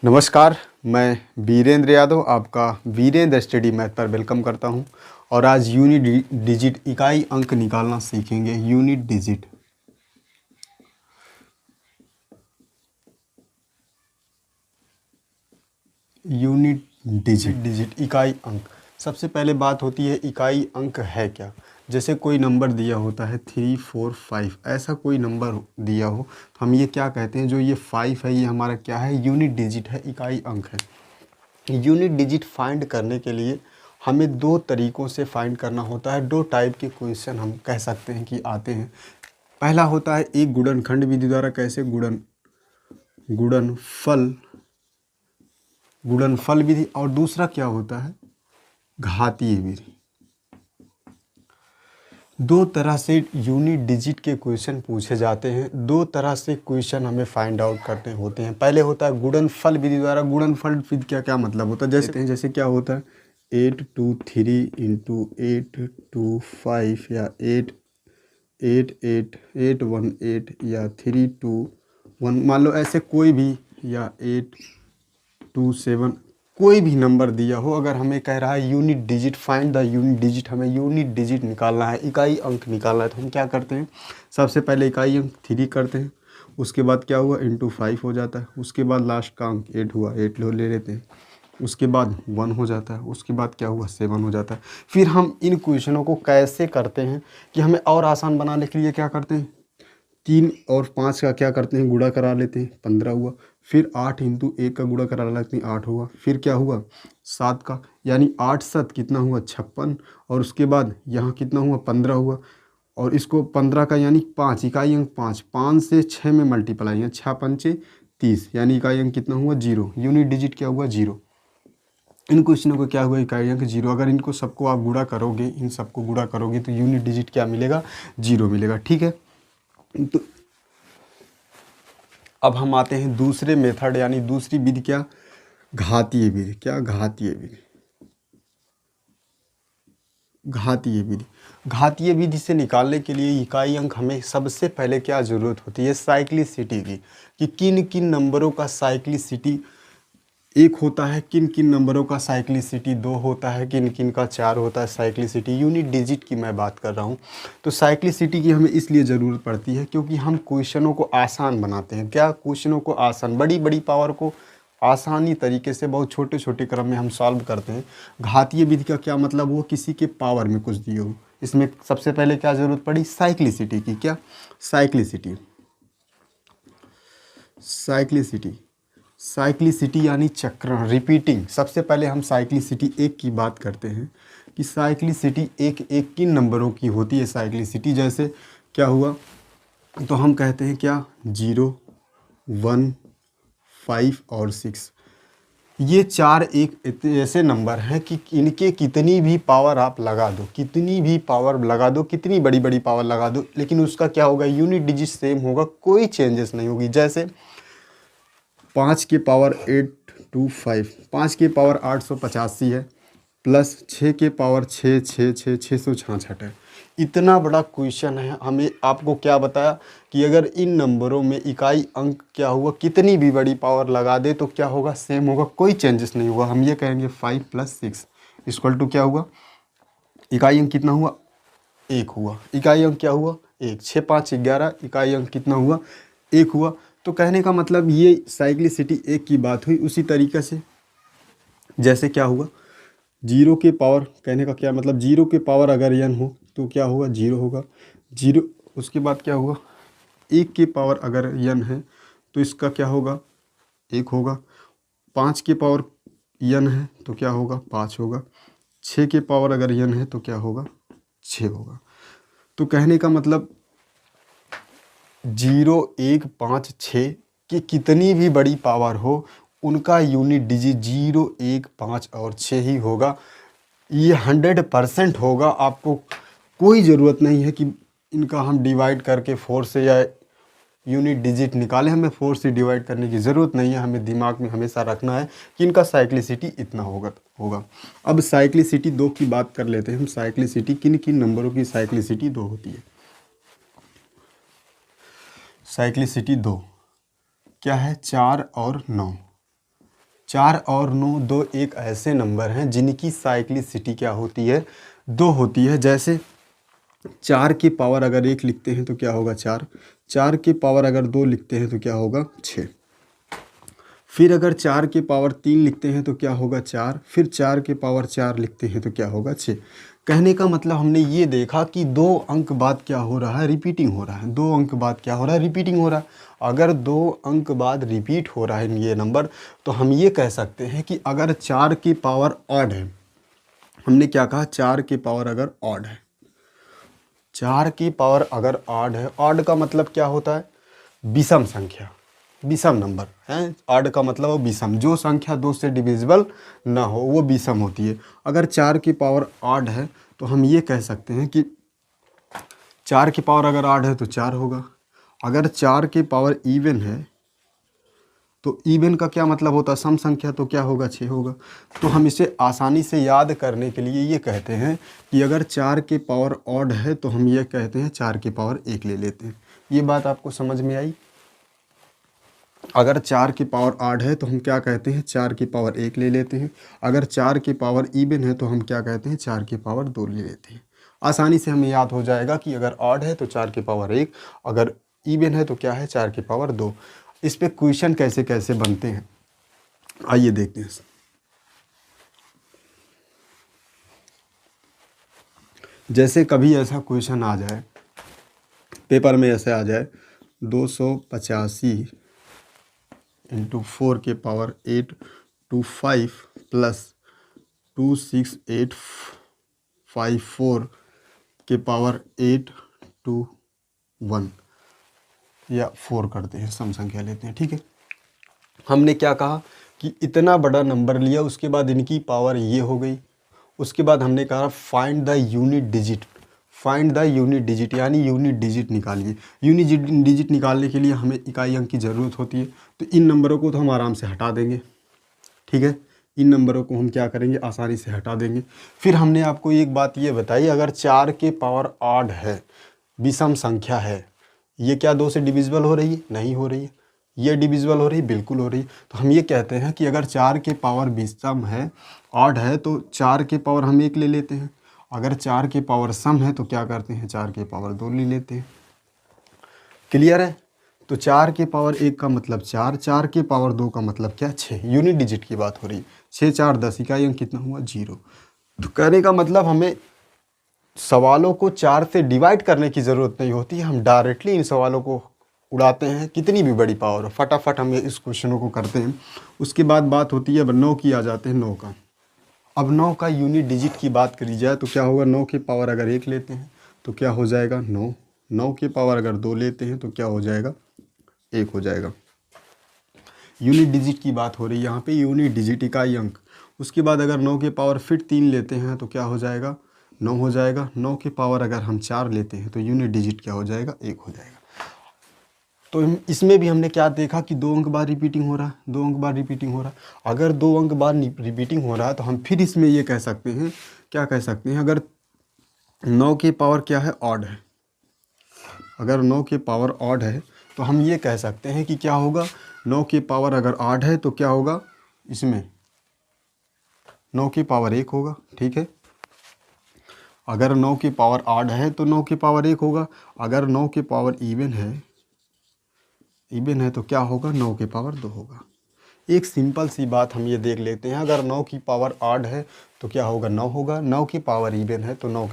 नमस्कार, मैं वीरेंद्र यादव आपका वीरेंद्र स्टडी मैथ पर वेलकम करता हूं। और आज यूनिट डिजिट इकाई अंक निकालना सीखेंगे। यूनिट डिजिट डिजिट इकाई अंक। सबसे पहले बात होती है इकाई अंक है क्या। जैसे कोई नंबर दिया होता है 3, 4, 5, ऐसा कोई नंबर दिया हो तो हम ये क्या कहते हैं, जो ये 5 है ये हमारा क्या है, यूनिट डिजिट है, इकाई अंक है। यूनिट डिजिट फाइंड करने के लिए हमें दो तरीक़ों से फाइंड करना होता है। दो टाइप के क्वेश्चन हम कह सकते हैं कि आते हैं। पहला होता है एक गुणनखंड विधि द्वारा, कैसे गुणनफल विधि, और दूसरा क्या होता है, घातीय विधि। दो तरह से यूनिट डिजिट के क्वेश्चन पूछे जाते हैं। दो तरह से क्वेश्चन हमें फाइंड आउट करते होते हैं। पहले होता है गुणनफल विधि द्वारा। गुणनफल विधि का क्या मतलब होता है, जैसे क्या होता है 8 2 3 इंटू 8 2 5 या 8 8 8 8 1 8 या 3 2 1, मान लो ऐसे कोई भी, या 8 2 7, कोई भी नंबर दिया हो, अगर हमें कह रहा है unit digit find the unit digit, हमें यूनिट डिजिट निकालना है, इकाई अंक निकालना है, तो हम क्या करते हैं, सबसे पहले इकाई अंक 3 करते हैं। उसके बाद क्या हुआ, इंटू 5 हो जाता है। उसके बाद लास्ट का अंक 8 हुआ, 8 ले लेते हैं। उसके बाद 1 हो जाता है। उसके बाद क्या हुआ, 7 हो जाता है। फिर हम इन क्वेश्चनों को कैसे करते हैं कि हमें और आसान बनाने के लिए क्या करते हैं, 3 और 5 का क्या करते हैं, गुणा करा लेते हैं, 15 हुआ। फिर 8 इंटू 1 का गुणा करा लेते हैं, 8 हुआ। फिर क्या हुआ, 7 का, यानी 8 7 कितना हुआ, 56। और उसके बाद यहाँ कितना हुआ, 15 हुआ। और इसको 15 का यानी 5, इकाई अंक 5, 5 से 6 में मल्टीप्लाई है, 6 पंचे 30, यानी इकाई अंक कितना हुआ, 0। यूनिट डिजिट क्या हुआ, 0। इन क्वेश्चनों को क्या हुआ, इकाई अंक 0। अगर इनको सबको आप गुणा करोगे, इन सबको गुणा करोगे तो यूनिट डिजिट क्या मिलेगा, 0 मिलेगा। ठीक है, तो अब हम आते हैं दूसरे मेथड, यानी दूसरी विधि, क्या, घातीय विधि। क्या, घातीय विधि। घातीय विधि से निकालने के लिए इकाई अंक हमें सबसे पहले क्या ज़रूरत होती है, साइक्लिसिटी की, कि किन किन नंबरों का साइक्लिसिटी 1 होता है, किन किन नंबरों का साइक्लिसिटी 2 होता है, किन किन का 4 होता है साइक्लिसिटी। यूनिट डिजिट की मैं बात कर रहा हूँ। तो साइक्लिसिटी की हमें इसलिए ज़रूरत पड़ती है क्योंकि हम क्वेश्चनों को आसान बनाते हैं। क्या, क्वेश्चनों को आसान, बड़ी बड़ी पावर को आसानी तरीके से बहुत छोटे छोटे क्रम में हम सॉल्व करते हैं। घातीय विधि का क्या मतलब, वो किसी के पावर में कुछ दिए हो। इसमें सबसे पहले क्या ज़रूरत पड़ी, साइक्लिसिटी की। क्या, साइक्लिसिटी साइक्लिसिटी यानी चक्रण, रिपीटिंग। सबसे पहले हम साइक्लिसिटी 1 की बात करते हैं कि साइक्लिसिटी 1 किन नंबरों की होती है साइक्लिसिटी। जैसे क्या हुआ, तो हम कहते हैं क्या, 0 1 5 और 6। ये 4 एक ऐसे नंबर हैं कि इनके कितनी भी पावर आप लगा दो, कितनी भी पावर लगा दो, कितनी बड़ी बड़ी पावर लगा दो, लेकिन उसका क्या होगा, यूनिट डिजिट सेम होगा, कोई चेंजेस नहीं होगी। जैसे 5 की पावर 825, 5 की पावर 885 है, प्लस 6 के पावर 666 है। इतना बड़ा क्वेश्चन है। हमें आपको क्या बताया कि अगर इन नंबरों में इकाई अंक क्या हुआ, कितनी भी बड़ी पावर लगा दे तो क्या होगा, सेम होगा, कोई चेंजेस नहीं होगा। हम ये कहेंगे 5 + 6 इक्वल टू क्या हुआ, इकाई अंक कितना हुआ, 1 हुआ। इकाई अंक क्या हुआ, 1, 6 5 11, इकाई अंक कितना हुआ, 1 हुआ। तो कहने का मतलब ये साइक्लिसिटी 1 की बात हुई। उसी तरीके से जैसे क्या हुआ, 0 के पावर, कहने का क्या मतलब, 0 के पावर अगर n हो तो क्या होगा, 0 होगा, 0। उसके बाद क्या हुआ, 1 के पावर अगर n है तो इसका क्या होगा, 1 होगा। 5 के पावर n है तो क्या होगा, 5 होगा। 6 के पावर अगर n है तो क्या होगा, 6 होगा। तो कहने का मतलब 0 1 5 6 की कितनी भी बड़ी पावर हो, उनका यूनिट डिजिट 0 1 5 और 6 ही होगा। ये 100% होगा। आपको कोई ज़रूरत नहीं है कि इनका हम डिवाइड करके 4 से या यूनिट डिजिट निकालें। हमें 4 से डिवाइड करने की ज़रूरत नहीं है। हमें दिमाग में हमेशा रखना है कि इनका साइक्लिसिटी इतना होगा। अब साइक्लिसिटी 2 की बात कर लेते हैं हम। साइक्लिसिटी, किन किन नंबरों की साइक्लिसिटी 2 होती है। साइक्लिसिटी 2 क्या है, 4 और 9। 4 और 9 दो एक ऐसे नंबर हैं जिनकी साइक्लिसिटी क्या होती है, 2 होती है। जैसे 4 की पावर अगर 1 लिखते हैं तो क्या होगा 4, 4 की पावर अगर 2 लिखते हैं तो क्या होगा 6, फिर अगर 4 की पावर 3 लिखते हैं तो क्या होगा 4, फिर 4 की पावर 4 लिखते हैं तो क्या होगा 6। कहने का मतलब हमने ये देखा कि 2 अंक बाद क्या हो रहा है, रिपीटिंग हो रहा है। 2 अंक बाद क्या हो रहा है, रिपीटिंग हो रहा है। अगर 2 अंक बाद रिपीट हो रहा है ये नंबर, तो हम ये कह सकते हैं कि अगर 4 की पावर ऑड है, हमने क्या कहा, 4 की पावर अगर ऑड है, 4 की पावर अगर ऑड है, ऑड का मतलब क्या होता है, विषम संख्या, विषम नंबर है। ऑड का मतलब वो विषम, जो संख्या 2 से डिविजिबल ना हो वो विषम होती है। अगर 4 की पावर ऑड है तो हम ये कह सकते हैं कि 4 की पावर अगर ऑड है तो 4 होगा। अगर 4 की पावर इवन है तो इवन का क्या मतलब होता है, सम संख्या, तो क्या होगा 6 होगा। तो हम इसे आसानी से याद करने के लिए ये कहते हैं कि अगर 4 की पावर ऑड है तो हम ये कहते हैं 4 की पावर 1 ले लेते हैं। ये बात आपको समझ में आई। अगर 4 की पावर ऑड है तो हम क्या कहते हैं, 4 की पावर 1 ले लेते हैं। अगर 4 की पावर इवन है तो हम क्या कहते हैं, 4 की पावर 2 ले लेते हैं। आसानी से हमें याद हो जाएगा कि अगर ऑड है तो 4 की पावर 1, अगर इवन है तो क्या है, 4 की पावर 2। इस पे क्वेश्चन कैसे कैसे बनते हैं आइए देखते हैं। जैसे कभी ऐसा क्वेश्चन आ जाए पेपर में, ऐसे आ जाए 285 इंटू 4 के पावर 8 टू 5 प्लस 26854 के पावर 8 टू 1 या 4 करते हैं, सम संख्या लेते हैं, ठीक है। हमने क्या कहा कि इतना बड़ा नंबर लिया, उसके बाद इनकी पावर ये हो गई, उसके बाद हमने कहा find the unit digit, find the unit digit यानी यूनिट डिजिट निकालिए। यूनिट डिजिट निकालने के लिए हमें इकाई अंक की ज़रूरत होती है, तो इन नंबरों को तो हम आराम से हटा देंगे, ठीक है। इन नंबरों को हम क्या करेंगे, आसानी से हटा देंगे। फिर हमने आपको एक बात ये बताई, अगर 4 के पावर ऑड है, विषम संख्या है, ये क्या 2 से डिविजिबल हो रही है, नहीं हो रही है। ये डिविजिबल हो रही है, बिल्कुल हो रही है। तो हम ये कहते हैं कि अगर 4 के पावर विषम है, ऑड है, तो 4 के पावर हम 1 ले लेते हैं। अगर 4 के पावर सम है तो क्या करते हैं, 4 के पावर 2 ले लेते हैं। क्लियर है। तो 4 के पावर 1 का मतलब 4, 4 के पावर 2 का मतलब क्या, 6। यूनिट डिजिट की बात हो रही है। 6 4 10, इकाई अंक कितना हुआ, 0। तो कहने का मतलब हमें सवालों को 4 से डिवाइड करने की ज़रूरत नहीं होती है, हम डायरेक्टली इन सवालों को उड़ाते हैं, कितनी भी बड़ी पावर हो, फटाफट हम इस क्वेश्चनों को करते हैं। उसके बाद बात होती है, अब 9 की आ जाते हैं, 9 का। अब 9 का यूनिट डिजिट की बात करी जाए तो क्या होगा, 9 की पावर अगर 1 लेते हैं तो क्या हो जाएगा 9, 9 की पावर अगर 2 लेते हैं तो क्या हो जाएगा, 1 हो जाएगा। यूनिट डिजिट की बात हो रही है यहाँ पे, यूनिट डिजिट इकाई अंक। उसके बाद अगर 9 के पावर फिर 3 लेते हैं तो क्या हो जाएगा, 9 हो जाएगा। 9 के पावर अगर हम 4 लेते हैं तो यूनिट डिजिट क्या हो जाएगा, 1 हो जाएगा। तो इसमें भी हमने क्या देखा कि 2 अंक बाद रिपीटिंग हो रहा है, 2 अंक बाद रिपीटिंग हो रहा है। अगर 2 अंक बाद रिपीटिंग हो रहा है तो हम फिर इसमें ये कह सकते हैं, क्या कह सकते हैं, अगर 9 की पावर क्या है, ऑड है, अगर 9 की पावर ऑड है तो हम ये कह सकते हैं कि क्या होगा, 9 की पावर अगर ऑड है तो क्या होगा, इसमें 9 की पावर 1 होगा, ठीक है। अगर 9 की पावर ऑड है तो 9 की पावर 1 होगा। अगर 9 की पावर इवन है तो क्या होगा, 9 की पावर 2 होगा। एक सिंपल सी बात हम ये देख लेते हैं, अगर 9 की पावर ऑड है तो क्या होगा, 9 होगा। 9 की पावर इवन है तो 9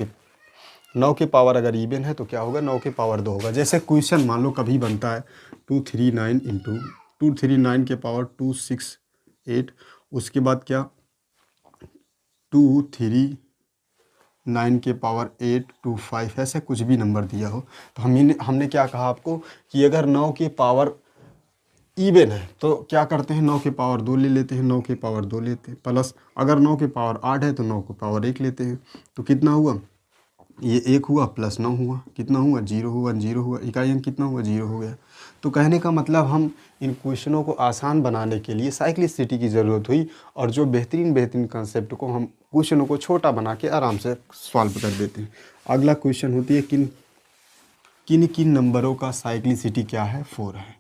की पावर अगर इवन है तो क्या होगा, 9 की पावर 2 होगा। जैसे क्वेश्चन मान लो कभी बनता है 239 इंटू 239 के पावर 268, उसके बाद क्या 239 के पावर 825, ऐसे कुछ भी नंबर दिया हो तो हमने क्या कहा आपको कि अगर 9 की पावर इवन है तो क्या करते हैं, 9 की पावर 2 ले लेते हैं, 9 की पावर 2 लेते हैं, प्लस अगर 9 की पावर 8 है तो 9 की पावर 1 लेते हैं। तो कितना हुआ, ये 1 हुआ प्लस 9 हुआ, कितना हुआ, 0 हुआ, 0 हुआ, इकाई अंक कितना हुआ, 0 हो गया। तो कहने का मतलब हम इन क्वेश्चनों को आसान बनाने के लिए साइक्लिसिटी की ज़रूरत हुई, और जो बेहतरीन कंसेप्ट को हम क्वेश्चनों को छोटा बना के आराम से सॉल्व कर देते हैं। अगला क्वेश्चन होती है किन किन नंबरों का साइक्लिसिटी क्या है, 4 है।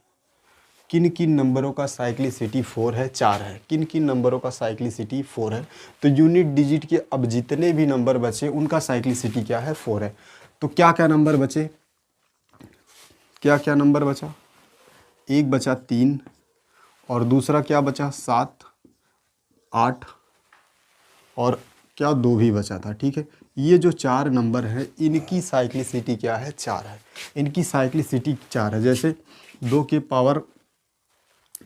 किन किन नंबरों का साइक्लिसिटी 4 है, 4 है, किन किन नंबरों का साइक्लिसिटी 4 है। तो यूनिट डिजिट के अब जितने भी नंबर बचे उनका साइक्लिसिटी क्या है, 4 है। तो क्या क्या नंबर बचे, क्या क्या नंबर बचा, एक बचा 3 और दूसरा क्या बचा 7, 8 और क्या 2 भी बचा था, ठीक है। ये जो 4 नंबर हैं इनकी साइक्लिसिटी क्या है, 4 है, इनकी साइक्लिसिटी 4 है। जैसे 2 के पावर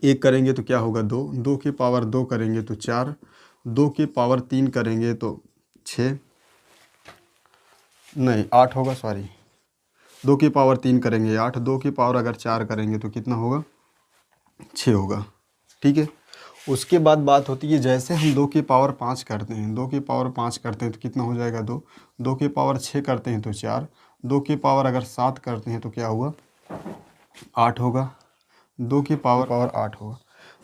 1 करेंगे तो क्या होगा 2, 2 के पावर 2 करेंगे तो 4, 2 के पावर 3 करेंगे तो 6, नहीं 8 होगा, सॉरी, 2 के पावर 3 करेंगे 8, 2 के पावर अगर 4 करेंगे तो कितना होगा, 6 होगा, ठीक है। उसके बाद बात होती है जैसे हम 2 के पावर 5 करते हैं, 2 के पावर 5 करते हैं तो कितना हो जाएगा 2, 2 के पावर 6 करते हैं तो 4, 2 के पावर अगर 7 करते हैं तो क्या हुआ 8 होगा, 2 के पावर 8 होगा,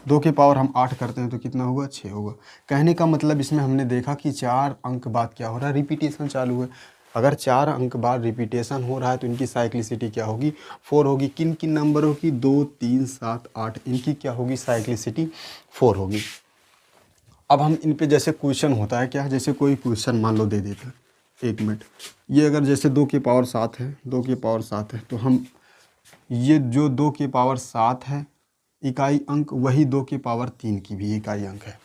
2 के पावर हम 8 करते हैं तो कितना होगा 6 होगा। कहने का मतलब इसमें हमने देखा कि 4 अंक बाद क्या हो रहा है, रिपीटेशन चालू है। अगर 4 अंक बाद रिपीटेशन हो रहा है तो इनकी साइक्लिसिटी क्या होगी, 4 होगी। किन किन नंबरों की, 2, 3, 7, 8, इनकी क्या होगी साइक्लिसिटी 4 होगी। अब हम इन पे जैसे क्वेश्चन होता है क्या, जैसे कोई क्वेश्चन मान लो दे देता है, 1 मिनट, ये अगर जैसे 2 के पावर 7 है, 2 के पावर 7 है तो हम ये जो 2 के पावर 7 है इकाई अंक, वही 2 के पावर 3 की भी इकाई अंक है।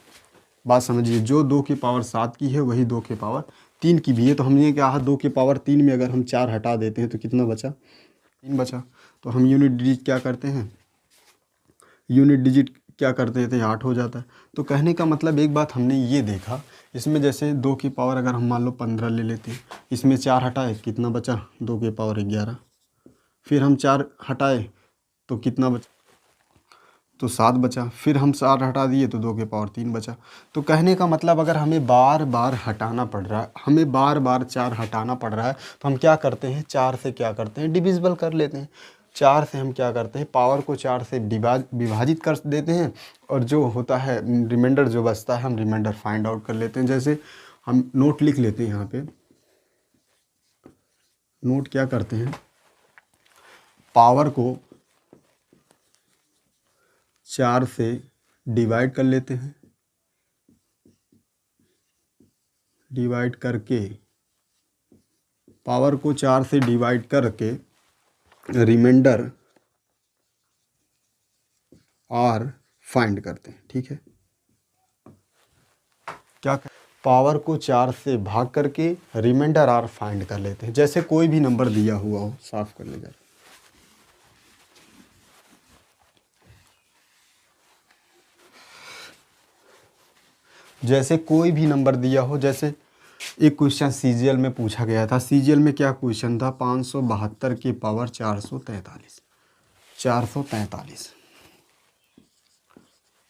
बात समझिए, जो 2 के पावर 7 की है वही 2 के पावर 3 की भी है। तो हमने कहा 2 के पावर 3 में अगर हम 4 हटा देते हैं तो कितना बचा, 3 बचा। तो हम यूनिट डिजिट क्या करते हैं, यूनिट डिजिट क्या करते थे, 8 हो जाता है। तो कहने का मतलब एक बात हमने ये देखा, इसमें जैसे 2 की पावर अगर हम मान लो 15 ले लेते हैं, इसमें 4 हटाए कितना बचा, 2 के पावर 11, फिर हम 4 हटाए तो कितना बचा, तो 7 बचा, फिर हम 7 हटा दिए तो 2 के पावर 3 बचा। तो कहने का मतलब अगर हमें बार बार हटाना पड़ रहा है, हमें बार बार 4 हटाना पड़ रहा है तो हम क्या करते हैं, 4 से क्या करते हैं, डिविजिबल कर लेते हैं। 4 से हम क्या करते हैं, पावर को 4 से विभाजित कर देते हैं और जो होता है रिमाइंडर जो बचता है हम रिमाइंडर फाइंड आउट कर लेते हैं। जैसे हम नोट लिख लेते हैं, यहाँ पे नोट क्या करते हैं, पावर को 4 से डिवाइड कर लेते हैं, डिवाइड करके पावर को 4 से डिवाइड करके रिमाइंडर आर फाइंड करते हैं, ठीक है। क्या कर, पावर को 4 से भाग करके रिमाइंडर आर फाइंड कर लेते हैं। जैसे कोई भी नंबर दिया हुआ हो, साफ कर ले जाए, जैसे कोई भी नंबर दिया हो, जैसे एक क्वेश्चन सीजीएल में पूछा गया था। सीजीएल में क्या क्वेश्चन था, 572 की पावर 443, 443,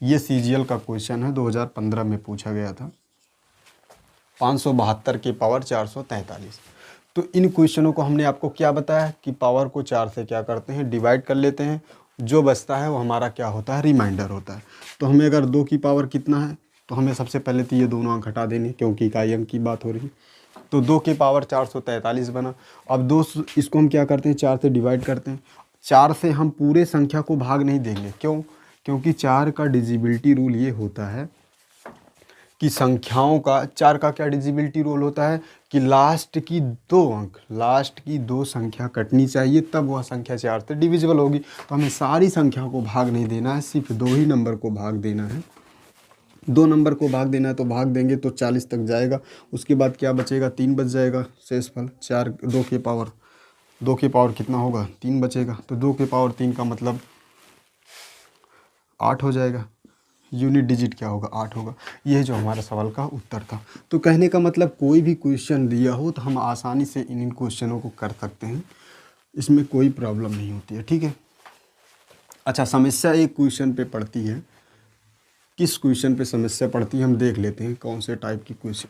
ये सीजीएल का क्वेश्चन है, 2015 में पूछा गया था, 572 की पावर 443। तो इन क्वेश्चनों को हमने आपको क्या बताया कि पावर को 4 से क्या करते हैं, डिवाइड कर लेते हैं, जो बचता है वो हमारा क्या होता है, रिमाइंडर होता है। तो हमें अगर 2 की पावर कितना है तो हमें सबसे पहले तो ये दोनों अंक हटा देने, क्योंकि इकाई अंक की बात हो रही है। तो 2 के पावर 443 बना। अब 2 इसको हम क्या करते हैं, 4 से डिवाइड करते हैं। 4 से हम पूरे संख्या को भाग नहीं देंगे, क्यों, क्योंकि 4 का डिजिबिलिटी रूल ये होता है कि संख्याओं का, 4 का क्या डिजिबिलिटी रूल होता है कि लास्ट की 2 अंक, लास्ट की 2 संख्या कटनी चाहिए, तब वह संख्या 4 से डिविजिबल होगी। तो हमें सारी संख्या को भाग नहीं देना है, सिर्फ 2 ही नंबर को भाग देना है। 2 नंबर को भाग देना है तो भाग देंगे तो 40 तक जाएगा। उसके बाद क्या बचेगा, 3 बच जाएगा शेषफल। 4 2 के पावर, 2 के पावर कितना होगा, 3 बचेगा। तो 2 के पावर 3 का मतलब 8 हो जाएगा। यूनिट डिजिट क्या होगा, 8 होगा। यह जो हमारा सवाल का उत्तर था। तो कहने का मतलब कोई भी क्वेश्चन दिया हो तो हम आसानी से इन क्वेश्चनों को कर सकते हैं, इसमें कोई प्रॉब्लम नहीं होती है, ठीक है। अच्छा, समस्या एक क्वेश्चन पे पड़ती है, किस क्वेश्चन पे समस्या पड़ती है हम देख लेते हैं। कौन से टाइप की क्वेश्चन,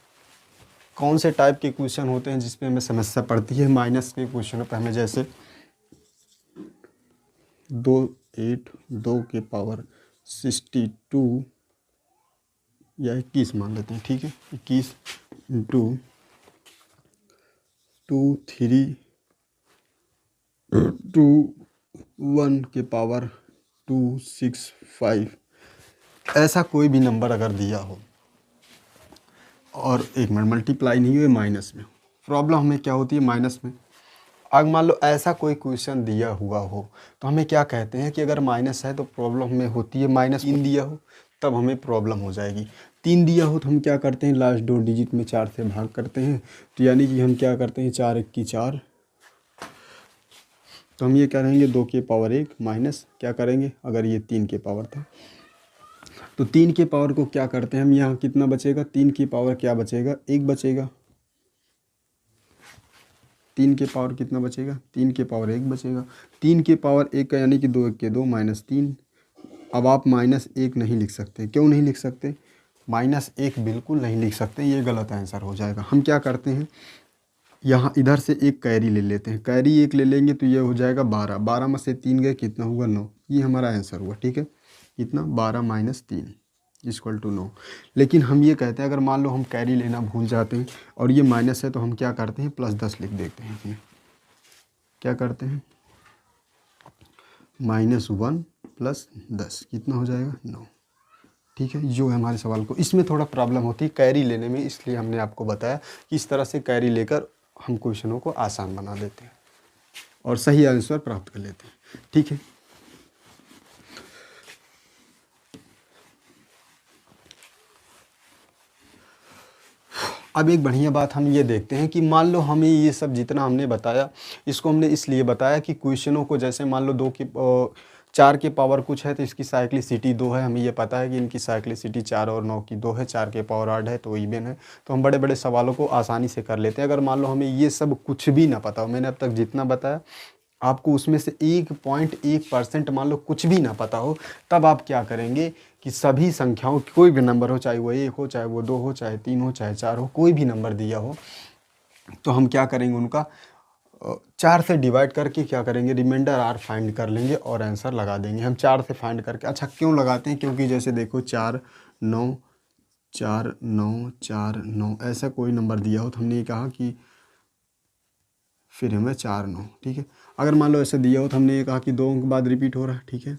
कौन से टाइप के क्वेश्चन होते हैं जिसपे हमें समस्या पड़ती है। माइनस के क्वेश्चनों पर हमें जैसे 2 के पावर 62 या 21 मान लेते हैं, ठीक है। 21 इंटू 2 3 2 1 के पावर 265 ऐसा कोई भी नंबर अगर दिया हो और एक मिनट मल्टीप्लाई नहीं हुए माइनस में, प्रॉब्लम हमें क्या होती है माइनस में। अगर मान लो ऐसा कोई क्वेश्चन दिया हुआ हो तो हमें क्या कहते हैं कि अगर माइनस है तो प्रॉब्लम हमें होती है माइनस। 3 दिया हो तब हमें प्रॉब्लम हो जाएगी। 3 दिया हो तो हम क्या करते हैं, लास्ट 2 डिजिट में 4 से भाग करते हैं। तो यानी कि हम क्या करते हैं, 4 1 की 4, तो हम ये करेंगे 2 के पावर 1 माइनस क्या करेंगे, अगर ये 3 के पावर था तो 3 के पावर को क्या करते हैं हम, यहाँ कितना बचेगा, 3 की पावर क्या बचेगा, 1 बचेगा। 3 के पावर कितना बचेगा, 3 के पावर 1 बचेगा। 3 के पावर 1 का यानी कि 2 1 के 2 माइनस 3। अब आप -1 नहीं लिख सकते, क्यों नहीं लिख सकते, -1 बिल्कुल नहीं लिख सकते, ये गलत आंसर हो जाएगा। हम क्या करते हैं, यहाँ इधर से एक कैरी ले लेते हैं, कैरी 1 ले लेंगे तो ये हो जाएगा 12, 12 में से 3 गए कितना हुआ 9, ये हमारा आंसर हुआ। ठीक है, कितना 12 माइनस 3 इक्वल टू 9। लेकिन हम ये कहते हैं अगर मान लो हम कैरी लेना भूल जाते हैं और ये माइनस है तो हम क्या करते हैं, +10 लिख देते हैं इसमें। क्या करते हैं, -1 + 10 कितना हो जाएगा 9। ठीक है, जो है हमारे सवाल को, इसमें थोड़ा प्रॉब्लम होती है कैरी लेने में, इसलिए हमने आपको बताया कि इस तरह से कैरी लेकर हम क्वेश्चनों को आसान बना देते हैं और सही आंसर प्राप्त कर लेते हैं। ठीक है, अब एक बढ़िया बात हम ये देखते हैं कि मान लो हमें ये सब जितना हमने बताया, इसको हमने इसलिए बताया कि क्वेश्चनों को जैसे मान लो 4 के पावर कुछ है तो इसकी साइक्लिसिटी 2 है, हमें ये पता है कि इनकी साइक्लिसिटी 4 और 9 की 2 है, 4 के पावर 8 है तो इवन है, तो हम बड़े बड़े सवालों को आसानी से कर लेते हैं। अगर मान लो हमें ये सब कुछ भी ना पता हो, मैंने अब तक जितना बताया आपको उसमें से 1.1% मान लो कुछ भी ना पता हो, तब आप क्या करेंगे कि सभी संख्याओं कोई भी नंबर हो, चाहे वो 1 हो, चाहे वो 2 हो, चाहे 3 हो, चाहे 4 हो, कोई भी नंबर दिया हो तो हम क्या करेंगे, उनका 4 से डिवाइड करके क्या करेंगे, रिमाइंडर r फाइंड कर लेंगे और आंसर लगा देंगे। हम 4 से फाइंड करके, अच्छा क्यों लगाते हैं, क्योंकि जैसे देखो 4 9 4 9 4 9 ऐसा कोई नंबर दिया हो तो हमने ये कहा कि फिर हमें 4 9। ठीक है, अगर मान लो ऐसे दिया हो तो हमने ये कहा कि 2 अंक बाद रिपीट हो रहा है। ठीक है,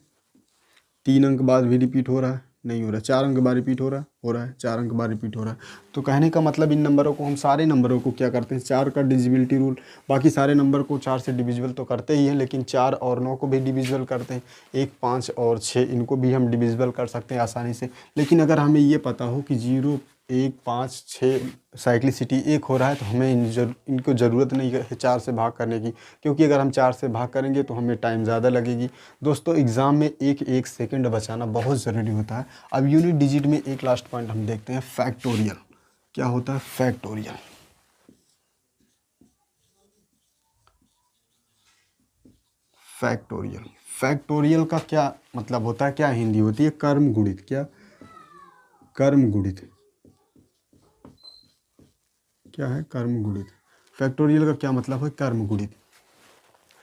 3 अंक बाद भी रिपीट हो रहा है, नहीं हो रहा, 4 अंक बाद रिपीट हो रहा है, 4 अंक बाद रिपीट हो रहा है। तो कहने का मतलब इन नंबरों को, हम सारे नंबरों को क्या करते हैं, 4 का डिविजिबिलिटी रूल, बाकी सारे नंबर को 4 से डिविजिबल तो करते ही हैं, लेकिन 4 और 9 को भी डिविजिबल करते हैं, 1 5 और 6 इनको भी हम डिविजिबल कर सकते हैं आसानी से। लेकिन अगर हमें ये पता हो कि 0 1 5 6 साइक्लिसिटी 1 हो रहा है तो हमें इनको ज़रूरत नहीं है 4 से भाग करने की, क्योंकि अगर हम 4 से भाग करेंगे तो हमें टाइम ज़्यादा लगेगी। दोस्तों एग्ज़ाम में एक सेकंड बचाना बहुत ज़रूरी होता है। अब यूनिट डिजिट में एक लास्ट पॉइंट हम देखते हैं, फैक्टोरियल। क्या होता है फैक्टोरियल, फैक्टोरियल, फैक्टोरियल का क्या मतलब होता है, क्या हिंदी होती है, कर्म गुणित। क्या कर्म गुणित, क्या है कर्म गुणित। फैक्टोरियल का क्या मतलब है, कर्म गुणित।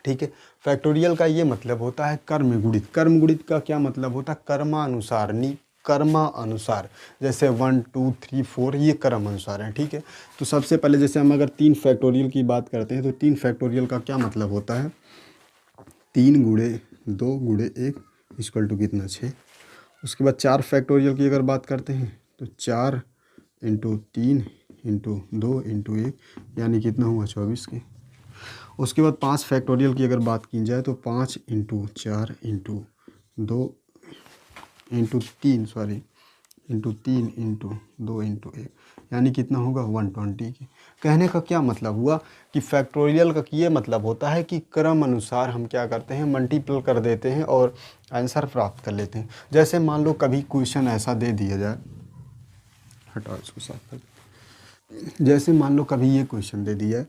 ठीक है, फैक्टोरियल का ये मतलब होता है कर्म गुणित। कर्म गुणित का क्या मतलब होता है, कर्मानुसार, कर्मानुसार, जैसे 1 2 3 4 ये कर्म अनुसार है। ठीक है, तो सबसे पहले जैसे हम अगर 3 फैक्टोरियल की बात करते हैं तो 3 फैक्टोरियल का क्या मतलब होता है, 3 गुणे 2 गुणे 1 इक्वल टू कितना 6। उसके बाद 4 फैक्टोरियल की अगर बात करते हैं तो 4 इंटू 3 इंटू 2 इंटू 1 यानी कितना हुआ 24 के। उसके बाद 5 फैक्टोरियल की अगर बात की जाए तो 5 into 4 into 2 into 3 sorry into 3 into 2 into 1 यानी कितना होगा 120 की। कहने का क्या मतलब हुआ कि फैक्टोरियल का ये मतलब होता है कि क्रम अनुसार हम क्या करते हैं, मल्टीपल कर देते हैं और आंसर प्राप्त कर लेते हैं। जैसे मान लो कभी क्वेश्चन ऐसा दे दिया जाए, हटाओ इसको साफ कर, जैसे मान लो कभी ये क्वेश्चन दे दिया है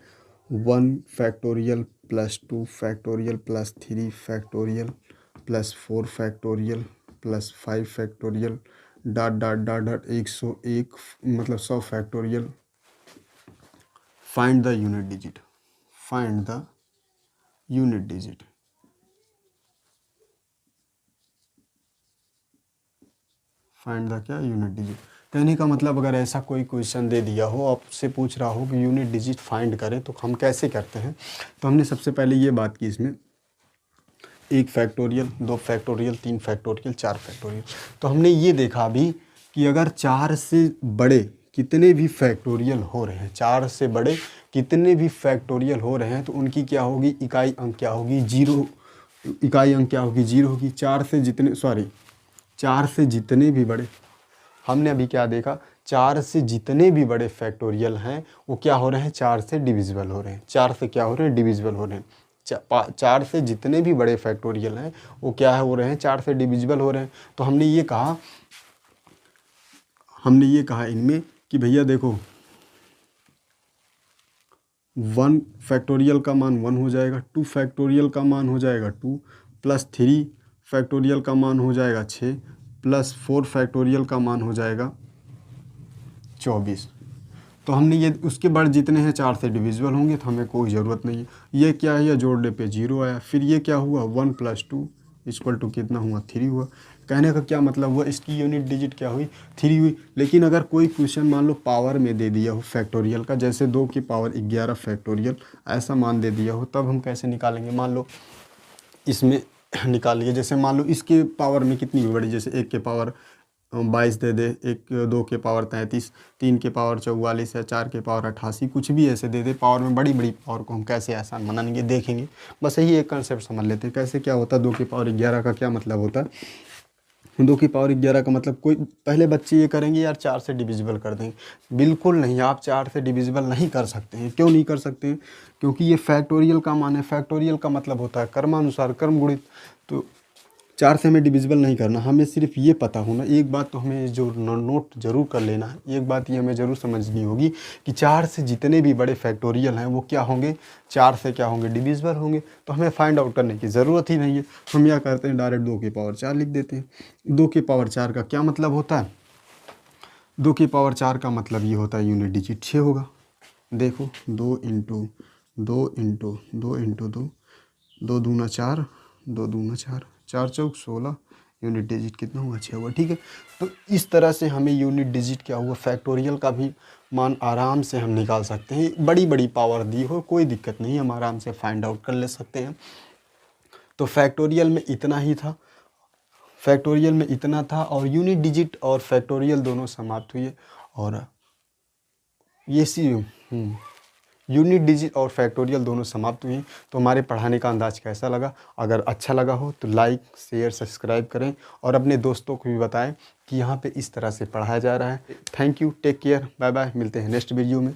1 factorial plus 2 factorial plus 3 factorial plus 4 factorial plus 5 factorial dot dot dot dot 101 मतलब 100 factorial, find the unit digit, find the unit digit, find the क्या यूनिट डिजिट। कहने का मतलब अगर ऐसा कोई क्वेश्चन दे दिया हो, आपसे पूछ रहा हो कि यूनिट डिजिट फाइंड करें तो हम कैसे करते हैं, तो हमने सबसे पहले ये बात की इसमें 1 फैक्टोरियल, 2 फैक्टोरियल, 3 फैक्टोरियल, 4 फैक्टोरियल। तो हमने ये देखा अभी कि अगर 4 से बड़े कितने भी फैक्टोरियल हो रहे हैं, 4 से बड़े कितने भी फैक्टोरियल हो रहे हैं तो उनकी क्या होगी, इकाई अंक क्या होगी, 0, इकाई अंक क्या होगी, 0 होगी। 4 से जितने भी बड़े, हमने अभी क्या देखा, 4 से जितने भी बड़े फैक्टोरियल हैं वो क्या हो रहे हैं, 4 से डिविजिबल हो रहे हैं। 4 से क्या हो रहे हैं, डिविजिबल हो रहे हैं। 4 से जितने भी बड़े फैक्टोरियल हैं वो क्या है, हो रहे हैं, 4 से डिविजिबल हो रहे हैं। तो हमने ये कहा इनमें कि भैया देखो 1 फैक्टोरियल का मान 1 हो जाएगा, 2 फैक्टोरियल का मान हो जाएगा 2, प्लस 3 फैक्टोरियल का मान हो जाएगा 6, प्लस 4 फैक्टोरियल का मान हो जाएगा 24। तो हमने ये उसके बाद जितने हैं 4 से डिविजिबल होंगे तो हमें कोई ज़रूरत नहीं है। ये क्या है, ये जोड़ने पे 0 आया। फिर ये क्या हुआ, 1 + 2 = कितना हुआ, 3 हुआ। कहने का क्या मतलब हुआ, इसकी यूनिट डिजिट क्या हुई, 3 हुई। लेकिन अगर कोई क्वेश्चन मान लो पावर में दे दिया हो फैक्टोरियल का, जैसे 2 की पावर 11 फैक्टोरियल ऐसा मान दे दिया हो, तब हम कैसे निकालेंगे। मान लो इसमें निकालिए, जैसे मान लो इसके पावर में कितनी बड़ी, जैसे 1 के पावर 22 दे दे, 2 के पावर 33, 3 के पावर 44 या 4 के पावर 88, कुछ भी ऐसे दे दे पावर में। बड़ी बड़ी पावर को हम कैसे आसान बनाएंगे देखेंगे। बस यही एक कंसेप्ट समझ लेते हैं कैसे क्या होता है। 2 की पावर 11 का क्या मतलब होता है, 2 की पावर 11 का मतलब, कोई पहले बच्चे ये करेंगे यार 4 से डिविजिबल कर देंगे। बिल्कुल नहीं, आप 4 से डिविजिबल नहीं कर सकते हैं। क्यों नहीं कर सकते हैं, क्योंकि ये फैक्टोरियल का मान है। फैक्टोरियल का मतलब होता है कर्मानुसार, कर्म गुणित। तो 4 से हमें डिविजिबल नहीं करना, हमें सिर्फ ये पता होना। एक बात तो हमें जो नोट जरूर कर लेना है, एक बात ये हमें ज़रूर समझनी होगी कि 4 से जितने भी बड़े फैक्टोरियल हैं वो क्या होंगे, 4 से क्या होंगे, डिविजिबल होंगे। तो हमें फाइंड आउट करने की ज़रूरत ही नहीं है। हम क्या करते हैं, डायरेक्ट 2 की पावर 4 लिख देते हैं। 2 की पावर 4 का क्या मतलब होता है, 2 की पावर 4 का मतलब ये होता है यूनिट डिजिट 6 होगा। देखो 2 × 2 × 2 × 2, 2 दूना 4, 2 दूना 4, 4 चौक 16, यूनिट डिजिट कितना हुआ, 6 हुआ। ठीक है, तो इस तरह से हमें यूनिट डिजिट क्या हुआ, फैक्टोरियल का भी मान आराम से हम निकाल सकते हैं। बड़ी बड़ी पावर दी हो कोई दिक्कत नहीं, हम आराम से फाइंड आउट कर ले सकते हैं। तो फैक्टोरियल में इतना ही था, फैक्टोरियल में इतना था, और यूनिट डिजिट और फैक्टोरियल दोनों समाप्त हुए। और ये यूनिट डिजिट और फैक्टोरियल दोनों समाप्त हुए। तो हमारे पढ़ाने का अंदाज़ कैसा लगा, अगर अच्छा लगा हो तो लाइक शेयर सब्सक्राइब करें और अपने दोस्तों को भी बताएं कि यहाँ पे इस तरह से पढ़ाया जा रहा है। Thank you, take care, bye bye, मिलते हैं नेक्स्ट वीडियो में।